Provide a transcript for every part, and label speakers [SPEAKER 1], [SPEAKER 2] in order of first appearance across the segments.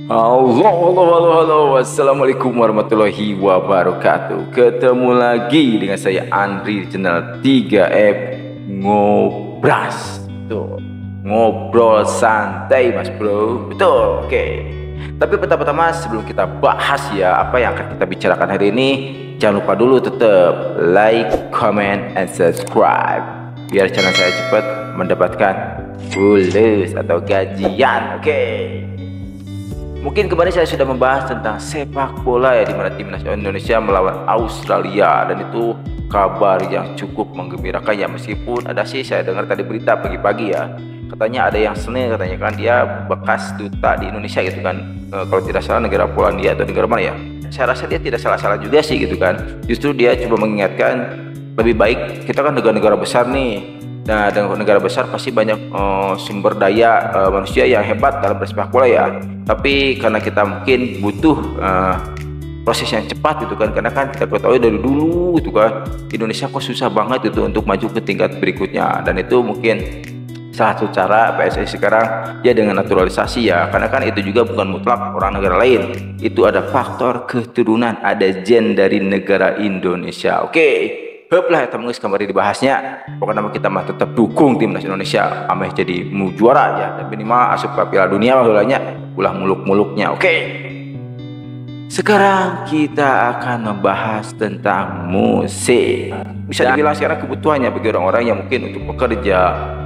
[SPEAKER 1] Halo. Assalamualaikum warahmatullahi wabarakatuh. Ketemu lagi dengan saya Andri di channel 3F Ngobras. Tuh, ngobrol santai mas bro. Betul, oke. Tapi pertama-tama sebelum kita bahas ya apa yang akan kita bicarakan hari ini, jangan lupa dulu tetap like, comment, and subscribe biar channel saya cepat mendapatkan fulus atau gajian. Oke. Mungkin kemarin saya sudah membahas tentang sepak bola ya, di mana timnas Indonesia melawan Australia, dan itu kabar yang cukup menggembirakan ya, meskipun ada sih saya dengar tadi berita pagi-pagi ya, katanya ada yang senil, katanya kan dia bekas duta di Indonesia gitu kan, kalau tidak salah negara Polandia atau negara mana ya. Saya rasa dia tidak salah-salah juga sih gitu kan, justru dia coba mengingatkan lebih baik, kita kan negara-negara besar nih. Nah, dengan negara besar pasti banyak sumber daya manusia yang hebat dalam bersepak bola ya. Tapi karena kita mungkin butuh proses yang cepat gitu kan, karena kan kita ketahui dari dulu itu kan Indonesia kok susah banget itu untuk maju ke tingkat berikutnya, dan itu mungkin salah satu cara PSSI sekarang ya dengan naturalisasi ya, karena kan itu juga bukan mutlak orang negara lain, itu ada faktor keturunan, ada gen dari negara Indonesia. Oke. Hoplah kita mengus kembali dibahasnya. Pokoknya kita mah tetap dukung timnas Indonesia ameh jadi mu juara ya, tapi minimal asup ke Piala Dunia maksudnya ulah muluk-muluknya. Oke. Sekarang kita akan membahas tentang musik. Bisa dibilang sekarang kebutuhannya bagi orang-orang yang mungkin untuk bekerja,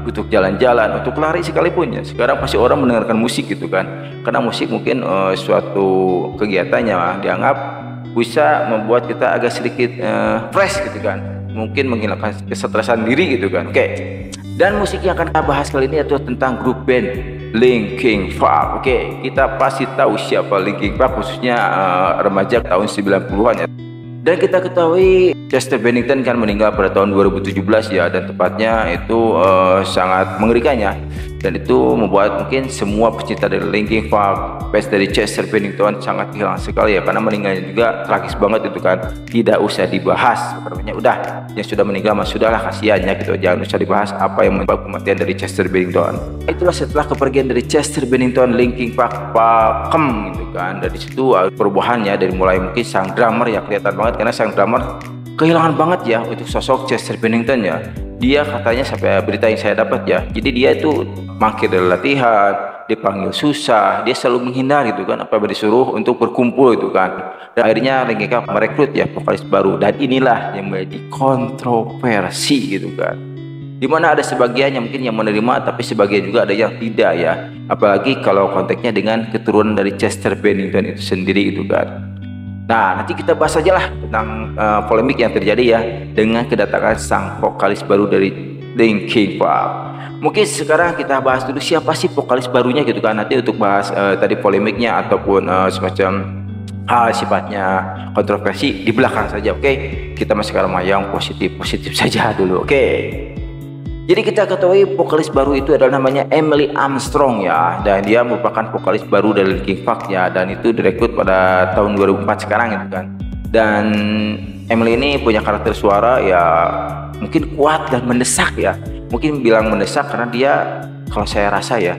[SPEAKER 1] untuk jalan-jalan, untuk lari sekalipun ya. Sekarang pasti orang mendengarkan musik gitu kan. Karena musik mungkin suatu kegiatannya dianggap bisa membuat kita agak sedikit fresh gitu kan, mungkin menghilangkan kesetresan diri gitu kan. Oke. Dan musik yang akan kita bahas kali ini adalah tentang grup band Linkin Park. Oke, kita pasti tahu siapa Linkin Park, khususnya remaja tahun 90-an ya. Dan kita ketahui Chester Bennington kan meninggal pada tahun 2017 ya, dan tepatnya itu sangat mengerikan ya. Dan itu membuat mungkin semua pecinta dari Linkin Park, fans dari Chester Bennington sangat kehilangan sekali ya, karena meninggalnya juga tragis banget itu kan, tidak usah dibahas. Pokoknya udah, yang sudah meninggal mah sudahlah, kasihannya gitu, jangan usah dibahas apa yang menyebabkan kematian dari Chester Bennington. Itulah setelah kepergian dari Chester Bennington, Linkin Park pakem gitu kan. Dari situ perubahannya dari mulai mungkin sang drummer ya, kelihatan banget karena sang drummer kehilangan banget ya untuk sosok Chester Bennington ya. Dia katanya sampai berita yang saya dapat ya, jadi dia itu mangkir dari latihan, dipanggil susah, dia selalu menghindar gitu kan apa disuruh untuk berkumpul itu kan. Dan akhirnya Linkin Park merekrut ya vokalis baru, dan inilah yang menjadi kontroversi gitu kan, dimana ada sebagian yang mungkin yang menerima, tapi sebagian juga ada yang tidak ya, apalagi kalau konteksnya dengan keturunan dari Chester Bennington itu sendiri gitu kan. Nah, nanti kita bahas aja lah tentang polemik yang terjadi ya dengan kedatangan sang vokalis baru dari Linkin Park. Mungkin sekarang kita bahas dulu siapa sih vokalis barunya gitu kan, nanti untuk bahas tadi polemiknya ataupun semacam hal sifatnya kontroversi di belakang saja. Oke, kita masih sekarang yang positif saja dulu. Oke. Jadi kita ketahui vokalis baru itu adalah namanya Emily Armstrong ya, dan dia merupakan vokalis baru dari Linkin Park ya, dan itu direkrut pada tahun 2004 sekarang gitu kan. Dan Emily ini punya karakter suara ya mungkin kuat dan mendesak ya. Mungkin bilang mendesak karena dia, kalau saya rasa ya,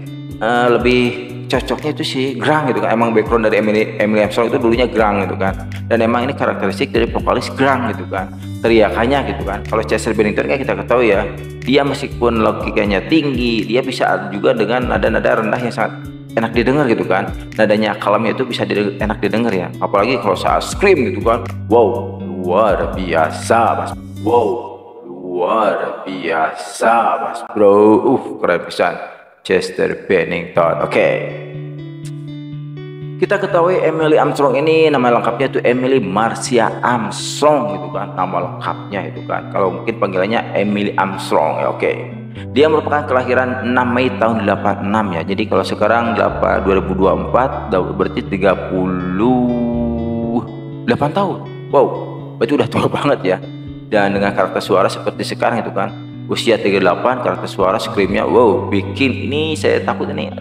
[SPEAKER 1] lebih cocoknya itu sih grang gitu kan. Emang background dari Emily Armstrong itu dulunya grang gitu kan, dan emang ini karakteristik dari vokalis grang gitu kan, teriakannya gitu kan. Kalau Chester Bennington kan kita ketahui ya, dia meskipun logikanya tinggi, dia bisa juga dengan nada-nada rendah yang sangat enak didengar gitu kan. Nadanya kalamnya itu bisa enak didengar ya, apalagi kalau saat scream gitu kan. Wow, luar biasa mas. Wow, luar biasa mas bro. Keren pisan Chester Bennington. Oke. Kita ketahui Emily Armstrong ini nama lengkapnya itu Emily Marcia Armstrong gitu kan, nama lengkapnya itu kan. Kalau mungkin panggilannya Emily Armstrong ya. Oke. Dia merupakan kelahiran 6 Mei tahun 86 ya. Jadi kalau sekarang 2024 berarti 38 tahun. Wow, itu udah tua banget ya. Dan dengan karakter suara seperti sekarang itu kan, usia 38, karakter suara screamnya wow, bikin ini saya takut ini,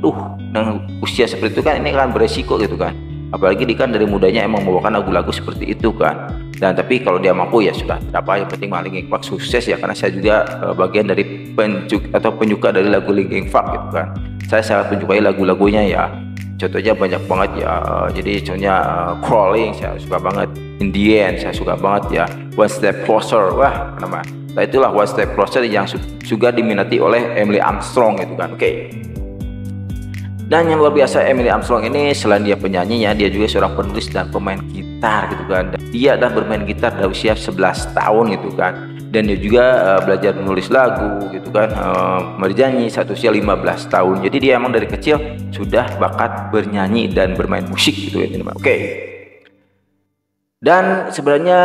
[SPEAKER 1] dengan usia seperti itu kan ini kan beresiko gitu kan, apalagi dia kan dari mudanya emang membawakan lagu-lagu seperti itu kan. Dan tapi kalau dia mampu ya sudah, apa yang penting Linkin Park sukses ya, karena saya juga bagian dari penyuka dari lagu Linkin Park gitu kan. Saya sangat menyukai lagu-lagunya ya. contohnya banyak banget ya. Jadi contohnya Crawling saya suka banget, Indian saya suka banget ya, One Step Closer, wah nama. Nah itulah One Step Closer yang juga diminati oleh Emily Armstrong gitu kan. Oke. Dan yang luar biasa, Emily Armstrong ini selain dia penyanyi ya, dia juga seorang penulis dan pemain gitar gitu kan. Dia dah bermain gitar dari usia 11 tahun gitu kan. Dan dia juga belajar menulis lagu gitu kan, bernyanyi saat usia 15 tahun. Jadi dia emang dari kecil sudah bakat bernyanyi dan bermain musik gitu ya. Oke. Dan sebenarnya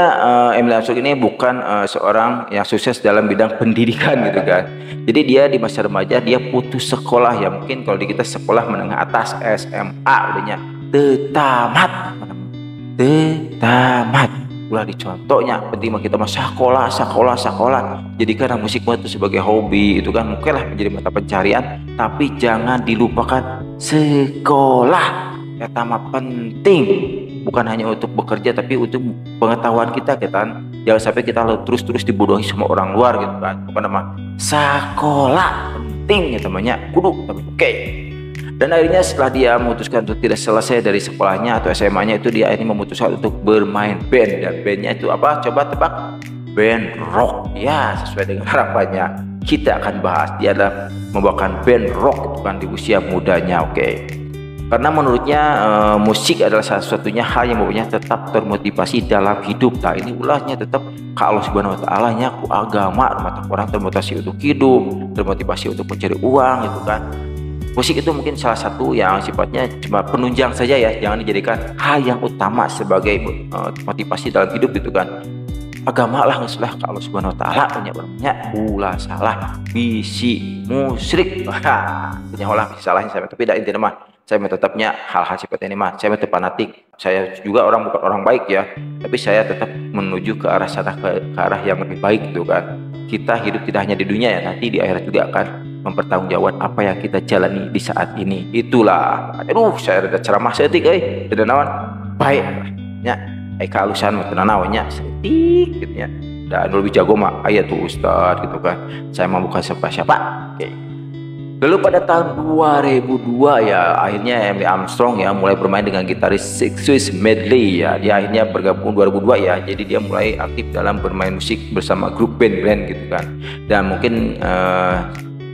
[SPEAKER 1] Emily Armstrong ini bukan seorang yang sukses dalam bidang pendidikan gitu kan. Jadi dia di masa remaja dia putus sekolah ya, mungkin kalau di kita sekolah menengah atas SMA udahnya tetamat ulah dicontohnya penting kita mah sekolah. Jadi karena musik itu sebagai hobi itu kan mungkin lah menjadi mata pencarian, tapi jangan dilupakan sekolah. Eta mah penting, bukan hanya untuk bekerja tapi untuk pengetahuan kita kan. Jangan sampai kita terus dibodohi sama orang luar gitu kan. Apa nama sekolah penting ya temannya kudu. Oke. Dan akhirnya setelah dia memutuskan untuk tidak selesai dari sekolahnya atau SMA-nya itu, dia akhirnya memutuskan untuk bermain band. Dan bandnya itu apa? Coba tebak. Band rock. Ya sesuai dengan harapannya. Kita akan bahas dia adalah membawakan band rock itu kan di usia mudanya. Oke. Karena menurutnya musik adalah salah satunya hal yang membuatnya tetap termotivasi dalam hidup. Nah ini ulahnya tetap kalau Subhanahu wa Ta'ala nya ku agama mata orang termotivasi untuk hidup, termotivasi untuk mencari uang gitu kan. Musik itu mungkin salah satu yang sifatnya cuma penunjang saja ya, jangan dijadikan hal yang utama sebagai motivasi dalam hidup gitu kan. Agama lah ngeselah kalau Subhanahu wa Ta'ala punya ulah salah bisi musyrik punya olah salahnya saya, tapi tidak intinya mah saya tetapnya hal-hal seperti ini mah saya tetap fanatik. Saya juga bukan orang baik ya, tapi saya tetap menuju ke arah sana, ke arah yang lebih baik gitu kan. Kita hidup tidak hanya di dunia ya, nanti di akhirat juga akan mempertanggungjawabkan apa yang kita jalani di saat ini. Itulah saya ada ceramah setik tidak nawan baik ya kehalusan mah nawannya setik gitu ya. Dan lebih jago mah aya tuh Ustad gitu kan. Saya mah bukan siapa-siapa. Oke. Lalu pada tahun 2002 ya akhirnya Emily Armstrong ya mulai bermain dengan gitaris Six Swiss Medley ya. Dia akhirnya bergabung 2002 ya. Jadi dia mulai aktif dalam bermain musik bersama grup band gitu kan. Dan mungkin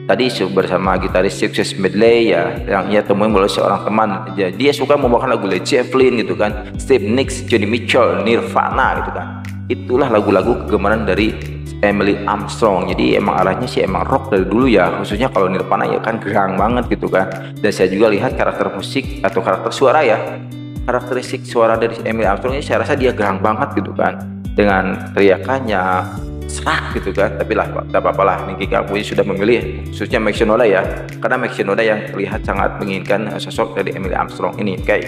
[SPEAKER 1] tadi bersama gitaris Six Swiss Medley ya yang ia temui melalui seorang teman. Dia suka membawakan lagu Led Zeppelin gitu kan, Steve Nicks, Joni Mitchell, Nirvana gitu kan. Itulah lagu-lagu kegemaran dari Emily Armstrong. Jadi emang arahnya sih emang rock dari dulu ya, khususnya kalau Nirvana ya kan gerang banget gitu kan. Dan saya juga lihat karakter musik atau karakter suara ya, karakteristik suara dari Emily Armstrong ini saya rasa dia gerang banget gitu kan, dengan teriakannya serak gitu kan. Tapi lah tidak apa-apa lah, Niki Kakuyi sudah memilih khususnya Mike Shinoda ya, karena Mike Shinoda yang terlihat sangat menginginkan sosok dari Emily Armstrong ini. Oke.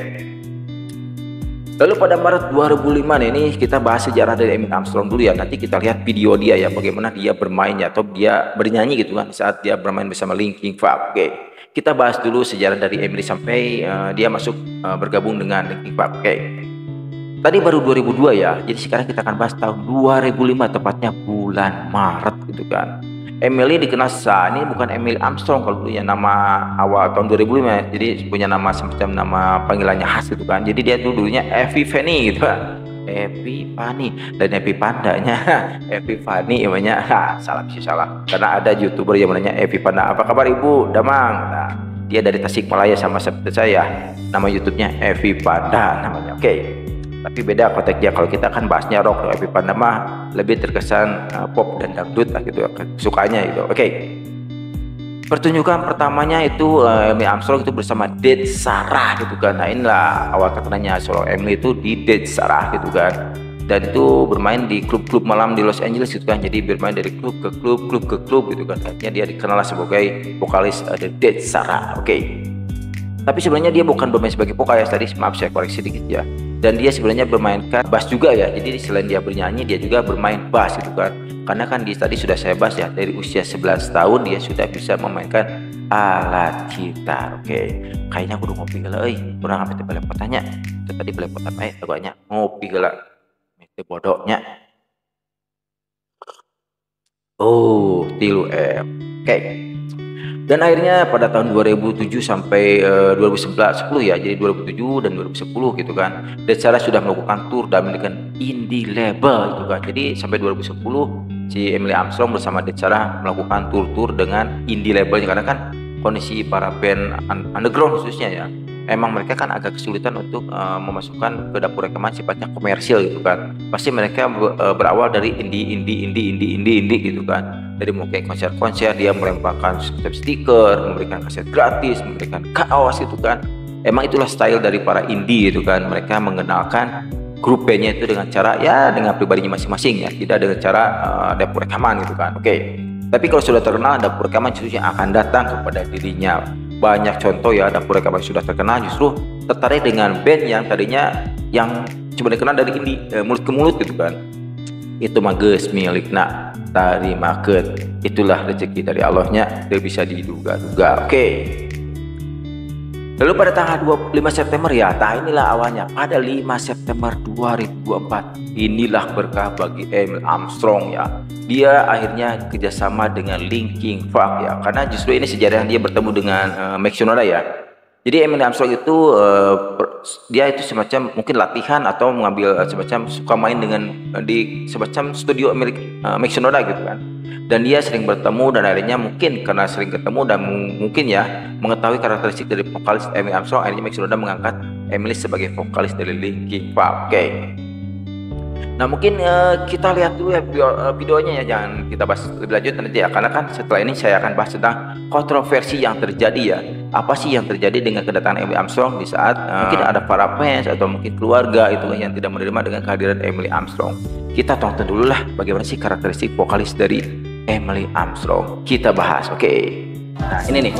[SPEAKER 1] Lalu pada Maret 2005 ini kita bahas sejarah dari Emily Armstrong dulu ya. Nanti kita lihat video dia ya, bagaimana dia bermain ya, atau dia bernyanyi gitu kan saat dia bermain bersama Linkin Park. Oke. Kita bahas dulu sejarah dari Emily sampai dia masuk bergabung dengan Linkin Park. Oke. Tadi baru 2002 ya. Jadi sekarang kita akan bahas tahun 2005, tepatnya bulan Maret gitu kan. Emily dikenal ini bukan Emily Armstrong kalau dulu ya, nama awal tahun 2005 jadi punya nama semacam nama panggilannya khas gitu kan. Jadi dia dulunya Epiphany gitu kan, Epiphany, dan Epipandanya Epiphany namanya. Salah karena ada YouTuber yang namanya Epipanda. Apa kabar Ibu Damang? Nah, dia dari Tasikmalaya sama seperti saya, nama YouTube-nya Epipanda namanya. Oke. Tapi beda konteksnya, kalau kita kan bahasnya rock, Epipanda mah lebih terkesan pop dan dangdut lah gitu, sukanya gitu. Oke. Pertunjukan pertamanya itu Emily Armstrong itu bersama Dead Sarah gitu kan. Nah inilah awal terkenalnya solo Emily itu di Dead Sarah gitu kan. Dan itu bermain di klub-klub malam di Los Angeles gitu kan. Jadi bermain dari klub ke klub gitu kan. Akhirnya dia dikenal sebagai vokalis dari Dead Sarah. Oke. Tapi sebenarnya dia bukan bermain sebagai vokalis tadi, maaf saya koreksi dikit ya. Dan dia sebenarnya bermainkan bass juga ya. Jadi selain dia bernyanyi, dia juga bermain bass gitu kan. Karena kan dia tadi sudah saya bahas ya, dari usia 11 tahun dia sudah bisa memainkan alat gitar. Oke. Kayaknya aku udah ngopi gila kurang apa teh belepotannya. Itu tadi belepotan banyak ngopi gila. Itu bodohnya. Oh, tilu Oke. Dan akhirnya pada tahun 2007 sampai 2011 10 ya, jadi 2007 dan 2010 gitu kan, Dead Sarah sudah melakukan tour dan dengan indie label gitu kan. Jadi sampai 2010 si Emily Armstrong bersama Dead Sarah melakukan tour dengan indie labelnya, karena kan kondisi para band underground khususnya ya, emang mereka kan agak kesulitan untuk memasukkan ke dapur rekaman sifatnya komersil gitu kan. Pasti mereka berawal dari indie gitu kan. Dari mungkin konser-konser dia melemparkan stiker, memberikan kaset gratis, memberikan kaos gitu kan. Emang itulah style dari para indie gitu kan. Mereka mengenalkan grup bandnya itu dengan cara ya dengan pribadinya masing-masing ya, tidak dengan cara dapur rekaman gitu kan. Oke. Tapi kalau sudah terkenal, dapur rekaman justru akan datang kepada dirinya. Banyak contoh ya, dapur rekaman sudah terkenal justru tertarik dengan band yang tadinya yang cuma dikenal dari indie, mulut ke mulut gitu kan. Itu mah geus milikna dari market, itulah rezeki dari Allahnya, tidak bisa diduga-duga. Oke. Lalu pada tanggal 25 September ya, inilah awalnya. Pada 5 September 2024, inilah berkah bagi Emily Armstrong ya. Dia akhirnya kerjasama dengan Linkin Park ya, karena justru ini sejarah dia bertemu dengan Mike Shinoda ya. Jadi Emily Armstrong itu dia itu semacam mungkin latihan atau mengambil semacam suka main dengan di semacam studio Mike Shinoda gitu kan. Dan dia sering bertemu dan akhirnya mungkin karena sering ketemu dan mungkin ya mengetahui karakteristik dari vokalis Emily Armstrong, akhirnya Mike Shinoda mengangkat Emily sebagai vokalis dari Linkin Park. Oke. Nah mungkin kita lihat dulu ya videonya ya, jangan kita bahas lebih lanjut nanti ya, karena kan setelah ini saya akan bahas tentang kontroversi yang terjadi ya. Apa sih yang terjadi dengan kedatangan Emily Armstrong di saat mungkin ada para fans atau mungkin keluarga itu yang tidak menerima dengan kehadiran Emily Armstrong. Kita tonton dulu lah bagaimana sih karakteristik vokalis dari Emily Armstrong. Kita bahas, oke. Nah ini nih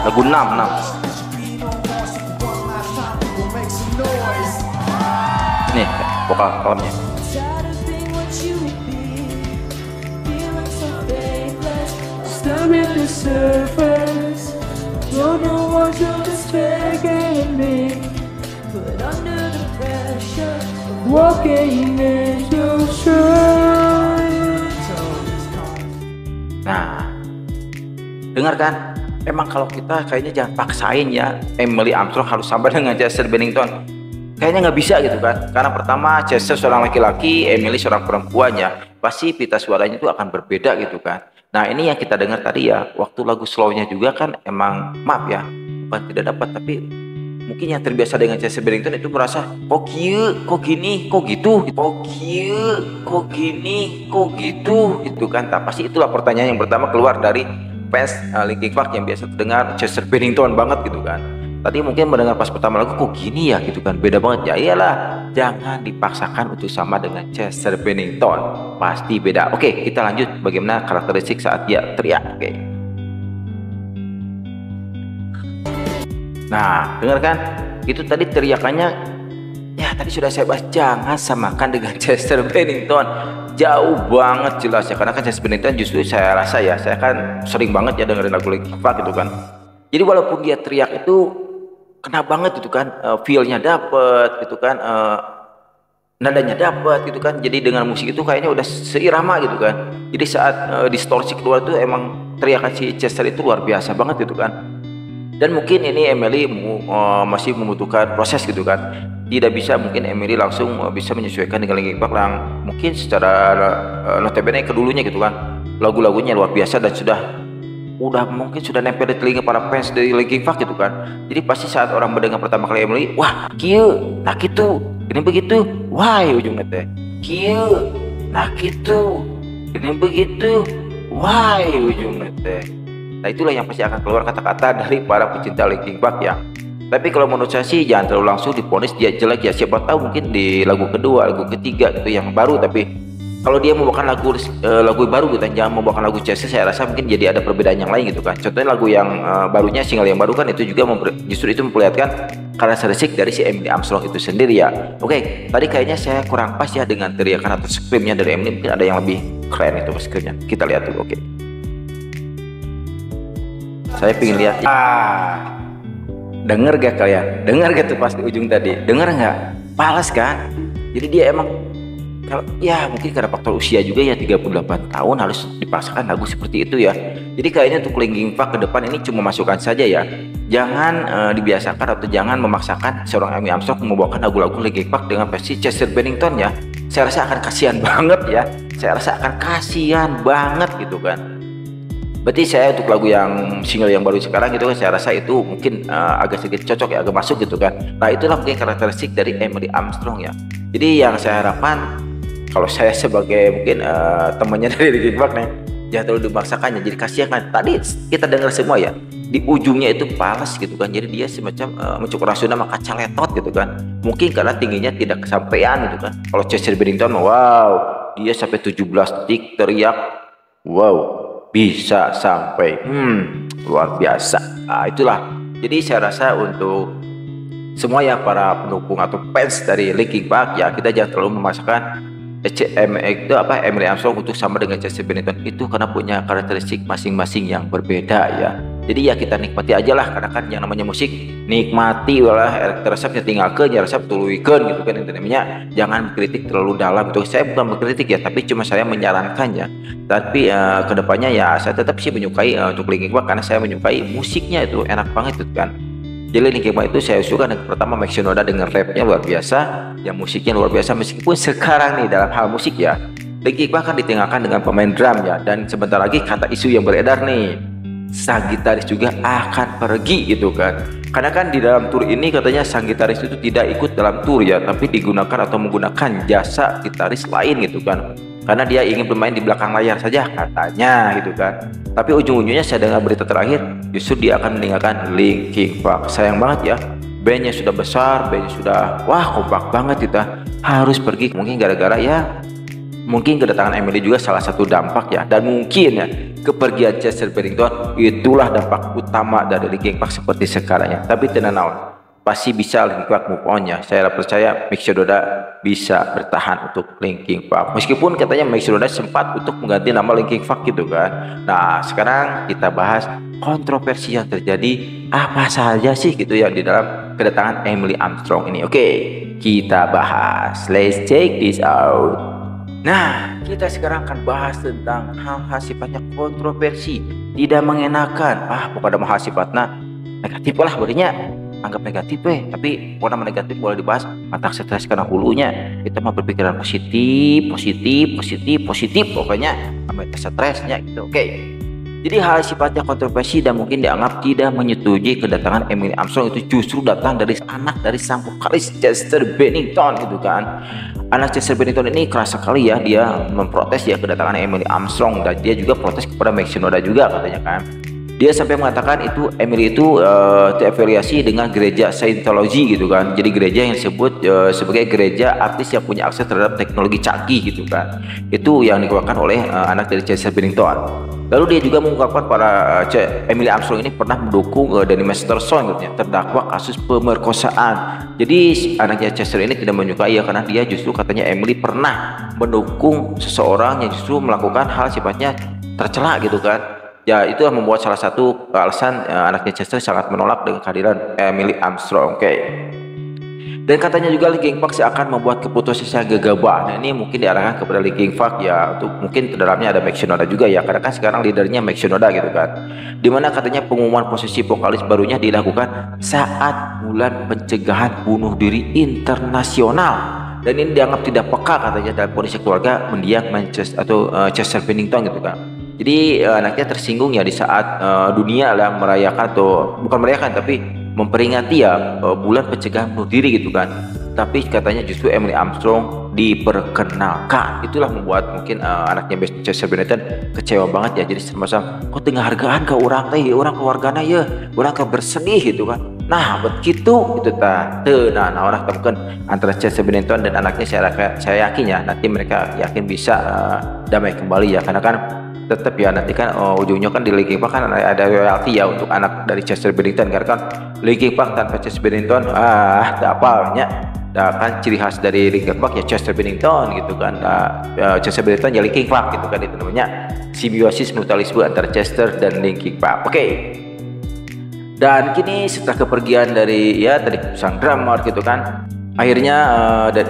[SPEAKER 1] lagu 6. Nih vokal kalamnya. Nah, dengarkan. Emang kalau kita kayaknya jangan paksain ya Emily Armstrong harus sama dengan Chester Bennington. Kayaknya nggak bisa gitu kan, karena pertama Chester seorang laki-laki, Emily seorang perempuan ya, pasti pita suaranya itu akan berbeda gitu kan. Nah ini yang kita dengar tadi ya, waktu lagu slownya juga kan emang maaf ya, bukan tidak dapat, tapi mungkin yang terbiasa dengan Chester Bennington itu merasa kok kieu, kok gini, kok gitu, kok kieu, kok gini, kok gitu, itu kan. Nah, pasti itulah pertanyaan yang pertama keluar dari fans Linkin Park yang biasa terdengar Chester Bennington banget gitu kan. Tadi mungkin mendengar pas pertama lagu kok gini ya gitu kan, beda banget ya. Iyalah, jangan dipaksakan untuk sama dengan Chester Bennington, pasti beda. Oke, kita lanjut bagaimana karakteristik saat dia teriak. Oke. Nah, dengarkan, itu tadi teriakannya ya, tadi sudah saya bahas, jangan samakan dengan Chester Bennington. Jauh banget jelasnya, karena kan Chester Bennington justru saya rasa ya, saya kan sering banget ya dengerin lagu Linkin Park gitu kan. Jadi walaupun dia teriak itu kena banget gitu kan, feel-nya dapet gitu kan, nadanya dapet gitu kan. Jadi dengan musik itu kayaknya udah seirama gitu kan. Jadi saat distorsi keluar tuh emang teriakan si Chester itu luar biasa banget gitu kan. Dan mungkin ini Emily masih membutuhkan proses gitu kan. Tidak bisa mungkin Emily langsung bisa menyesuaikan dengan Linkin Park yang mungkin secara notabene kedulunya gitu kan, lagu-lagunya luar biasa dan udah mungkin sudah nempel di telinga para fans dari Linkin Park gitu kan. Jadi pasti saat orang mendengar pertama kali Emily, wah kieu, nah gitu, ini begitu, wah ujungnya teh kieu, nah gitu, ini begitu, wah ujungnya teh. Nah itulah yang pasti akan keluar kata-kata dari para pecinta Linkin Park ya. Tapi kalau menurut saya sih jangan terlalu langsung diponis dia jelek ya. Siapa tahu mungkin di lagu kedua, lagu ketiga gitu yang baru. Tapi kalau dia membawakan lagu baru gitu, jangan membawakan lagu Chester, saya rasa mungkin jadi ada perbedaan yang lain gitu kan. Contohnya lagu yang barunya, single yang baru kan itu juga justru itu memperlihatkan karakteristik dari si Emily Armstrong itu sendiri ya. Oke, tadi kayaknya saya kurang pas ya dengan teriakan atau screamnya dari Emily. Mungkin ada yang lebih keren itu screamnya. Kita lihat dulu, oke. Saya pengen lihat. Dengar gak kalian? Dengar gak tuh pas di ujung tadi? Dengar nggak? Palas kan? Jadi dia emang Kalau ya mungkin karena faktor usia juga ya 38 tahun harus dipaksakan lagu seperti itu ya. Jadi kayaknya untuk Linkin Park ke depan ini cuma masukan saja ya. Jangan dibiasakan atau jangan memaksakan seorang Amy Armstrong membawakan lagu-lagu Linkin Park dengan versi Chester Bennington ya. Saya rasa akan kasihan banget ya. Saya rasa akan kasihan banget gitu kan. Berarti saya untuk lagu yang single yang baru sekarang gitu kan, saya rasa itu mungkin agak sedikit cocok ya, agak masuk gitu kan. Nah itulah mungkin karakteristik dari Emily Armstrong ya. Jadi yang saya harapkan, kalau saya sebagai mungkin temannya dari Linkin Park nih, jangan terlalu dimaksakannya. Jadi kasihan kan. Tadi kita dengar semua ya, di ujungnya itu pales gitu kan. Jadi dia semacam mencukur rasional sama kaca letot gitu kan. Mungkin karena tingginya tidak kesampaian gitu kan. Kalau Chester Bennington, wow, dia sampai 17 detik teriak, wow, bisa sampai luar biasa. Nah itulah, jadi saya rasa untuk semua ya para pendukung atau fans dari Linkin Park ya, kita jangan terlalu memaksakan Emily Armstrong untuk sama dengan Chester Bennington itu, karena punya karakteristik masing-masing yang berbeda ya. Jadi ya kita nikmati aja lah, karena kan yang namanya musik nikmati lah, resep tinggalkan ya, resep tuluikan gitu kan intinya. Jangan kritik terlalu dalam itu. Saya bukan mengkritik ya, tapi cuma saya menyarankan ya. Tapi kedepannya ya saya tetap sih menyukai untuk Linkin Park, karena saya menyukai musiknya itu enak banget itu kan. Jadi Linkin Park itu saya suka yang pertama Mike Shinoda dengan rapnya luar biasa, yang musiknya luar biasa. Meskipun sekarang nih dalam hal musik ya, Linkin Park kan ditinggalkan dengan pemain drum ya, dan sebentar lagi kata isu yang beredar nih, sang gitaris juga akan pergi gitu kan. Karena kan di dalam tour ini katanya sang gitaris itu tidak ikut dalam tour ya, tapi digunakan atau menggunakan jasa gitaris lain gitu kan. Karena dia ingin bermain di belakang layar saja katanya gitu kan. Tapi ujung-ujungnya saya dengar berita terakhir justru dia akan meninggalkan Linkin Park. Sayang banget ya, bandnya sudah besar, bandnya sudah wah kompak banget kita, harus pergi. Mungkin gara-gara ya, mungkin kedatangan Emily juga salah satu dampak ya. Dan mungkin ya kepergian Chester Bennington itulah dampak utama dari Linkin Park seperti sekarang ya. Tapi tenang naon, pasti bisa Linkin Park move on ya. Saya percaya Mike Shinoda bisa bertahan untuk Linkin Park. Meskipun katanya Mike Shinoda sempat untuk mengganti nama Linkin Park gitu kan. Nah sekarang kita bahas kontroversi yang terjadi apa saja sih gitu ya di dalam kedatangan Emily Armstrong ini. Oke, kita bahas. Let's check this out. Nah, kita sekarang akan bahas tentang hal-hal sifatnya kontroversi, tidak mengenakan. Pokoknya hal sifatnya negatif lah, berinya anggap negatif tapi pokoknya negatif boleh dibahas. Mata stres karena hulunya, kita mau berpikiran positif, pokoknya sampai stresnya gitu. Oke. Jadi hal sifatnya kontroversi dan mungkin dianggap tidak menyetujui kedatangan Emily Armstrong itu justru datang dari anak dari sang vokalis Chester Bennington gitu kan. Anak Chester Bennington ini keras sekali ya, dia memprotes ya kedatangan Emily Armstrong, dan dia juga protes kepada Mike Shinoda juga katanya kan. Dia sampai mengatakan itu Emily itu terafiliasi dengan gereja Scientology gitu kan. Jadi gereja yang disebut sebagai gereja artis yang punya akses terhadap teknologi canggih gitu kan. Itu yang dikeluarkan oleh anak dari Chester Bennington. Lalu dia juga mengungkapkan para Emily Armstrong ini pernah mendukung Danny Masterson gitu ya, terdakwa kasus pemerkosaan. Jadi anaknya Chester ini tidak menyukai ya, karena dia justru katanya Emily pernah mendukung seseorang yang justru melakukan hal sifatnya tercela gitu kan. Ya itu yang membuat salah satu alasan anaknya Chester sangat menolak dengan kehadiran Emily Armstrong. Oke. Dan katanya juga Linkin Park akan membuat keputusan yang gegabah. Nah ini mungkin diarahkan kepada Linkin Park ya, untuk mungkin di dalamnya ada Mike Shinoda juga ya, karena kan sekarang leadernya Mike Shinoda gitu kan. Dimana katanya pengumuman posisi vokalis barunya dilakukan saat bulan pencegahan bunuh diri internasional. Dan ini dianggap tidak peka katanya dalam kondisi keluarga mendiang Chester Bennington gitu kan. Jadi anaknya tersinggung ya di saat dunia lah merayakan, atau bukan merayakan tapi memperingati ya bulan pencegahan bunuh diri gitu kan. Tapi katanya justru Emily Armstrong diperkenalkan. Itulah membuat mungkin anaknya Chester Bennington kecewa banget ya. Jadi semacam kok tengah hargaan ke orang teh, orang keluarganya ya, orang ke bersedih gitu kan. Nah begitu itu nah orang temukan antara Chester Bennington dan anaknya, saya yakin ya nanti mereka yakin bisa damai kembali ya, karena kan tetap ya nanti kan ujungnya kan di Linkin Park kan ada royalti ya untuk anak dari Chester Bennington, karena kan Linkin Park tanpa Chester Bennington tak apanya. Kan ciri khas dari Linkin Park ya Chester Bennington gitu kan. Chester Bennington ya Linkin Park gitu kan, itu namanya simbiosis mutualisme antara Chester dan Linkin Park. Oke. Dan kini setelah kepergian dari ya tadi sang drummer gitu kan, Akhirnya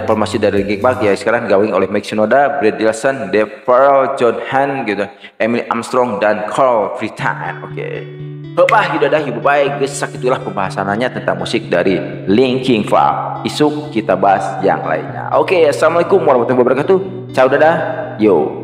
[SPEAKER 1] formasi dari Linkin Park ya sekarang digawing oleh Mike Shinoda, Brad Delson, Dave Farrell, John Hunt gitu, Emily Armstrong dan Carl Fritan. Oke. Bapak gitu dah, ibu baik guys, itulah pembahasannya tentang musik dari Linkin Park. Isuk kita bahas yang lainnya. Oke, assalamualaikum warahmatullahi wabarakatuh. Ciao dadah. Yo.